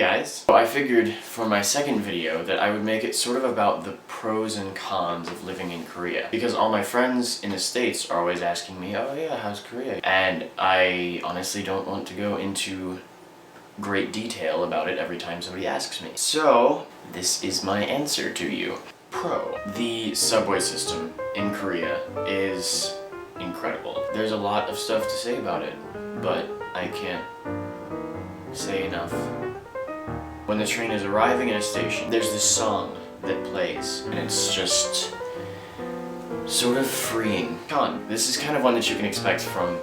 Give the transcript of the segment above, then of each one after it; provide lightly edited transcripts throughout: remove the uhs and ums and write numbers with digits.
guys! So I figured for my second video that I would make it sort of about the pros and cons of living in Korea. Because all my friends in the States are always asking me, oh yeah, how's Korea? And I honestly don't want to go into great detail about it every time somebody asks me. So this is my answer to you. Pro. The subway system in Korea is incredible. There's a lot of stuff to say about it, but I can't say enough. When the train is arriving at a station, there's this song that plays, and it's just sort of freeing. Con. This is kind of one that you can expect from,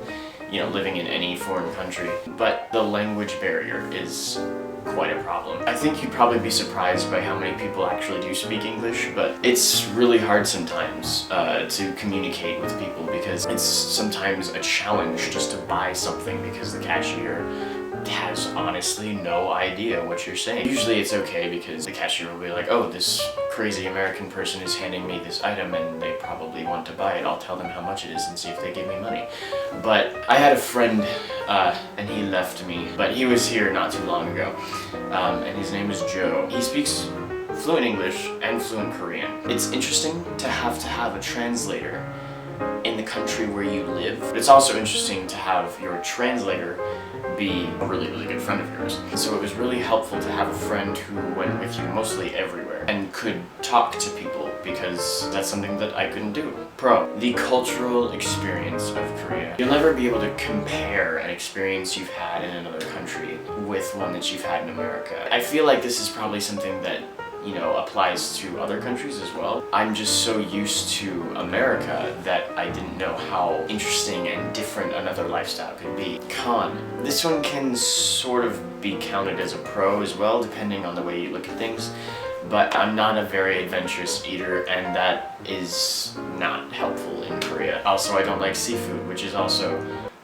you know, living in any foreign country, but the language barrier is quite a problem. I think you'd probably be surprised by how many people actually do speak English, but it's really hard sometimes to communicate with people because it's sometimes a challenge just to buy something because the cashier has honestly no idea what you're saying. Usually it's okay because the cashier will be like, oh, this crazy American person is handing me this item and they probably want to buy it. I'll tell them how much it is and see if they give me money. But I had a friend and he left me, but he was here not too long ago, and his name is Joe. He speaks fluent English and fluent Korean. It's interesting to have a translator in the country where you live. It's also interesting to have your translator be a really, really good friend of yours. So it was really helpful to have a friend who went with you mostly everywhere and could talk to people because that's something that I couldn't do. Pro. The cultural experience of Korea. You'll never be able to compare an experience you've had in another country with one that you've had in America. I feel like this is probably something that, you know, applies to other countries as well. I'm just so used to America that I didn't know how interesting and different another lifestyle could be. Con. This one can sort of be counted as a pro as well, depending on the way you look at things, but I'm not a very adventurous eater, and that is not helpful in Korea. Also, I don't like seafood, which is also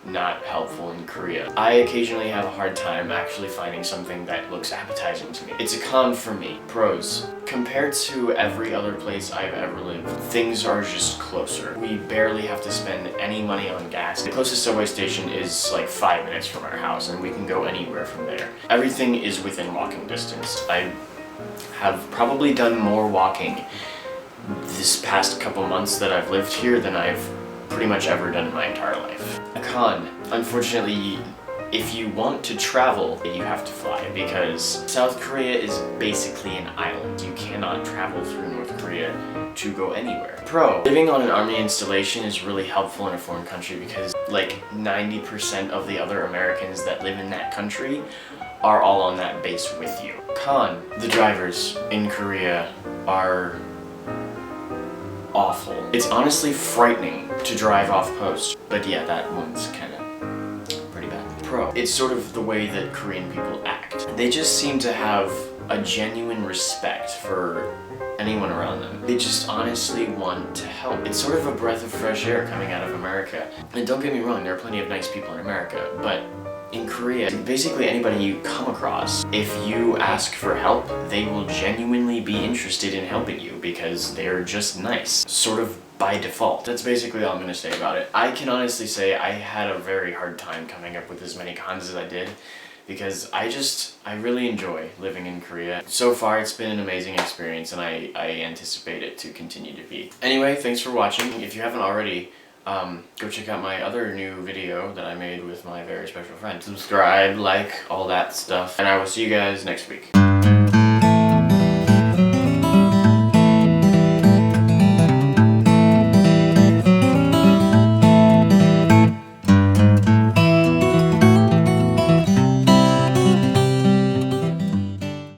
not helpful in Korea. I occasionally have a hard time actually finding something that looks appetizing to me. It's a con for me. Pros. Compared to every other place I've ever lived, things are just closer. We barely have to spend any money on gas. The closest subway station is like 5 minutes from our house, and we can go anywhere from there. Everything is within walking distance. I have probably done more walking this past couple months that I've lived here than I've pretty much ever done in my entire life. A con. Unfortunately, if you want to travel, you have to fly because South Korea is basically an island. You cannot travel through North Korea to go anywhere. Pro. Living on an army installation is really helpful in a foreign country because like 90% of the other Americans that live in that country are all on that base with you. Con. The drivers in Korea are awful. It's honestly frightening to drive off post, but yeah, that one's kind of pretty bad. Pro. It's sort of the way that Korean people act. They just seem to have a genuine respect for anyone around them. They just honestly want to help. It's sort of a breath of fresh air coming out of America. And don't get me wrong, there are plenty of nice people in America, but in Korea, basically anybody you come across, if you ask for help, they will genuinely be interested in helping you because they're just nice, sort of by default. That's basically all I'm going to say about it. I can honestly say I had a very hard time coming up with as many cons as I did because I really enjoy living in Korea. So far it's been an amazing experience and I anticipate it to continue to be. Anyway, thanks for watching. If you haven't already, go check out my other new video that I made with my very special friend. Subscribe, like, all that stuff, and I will see you guys next week.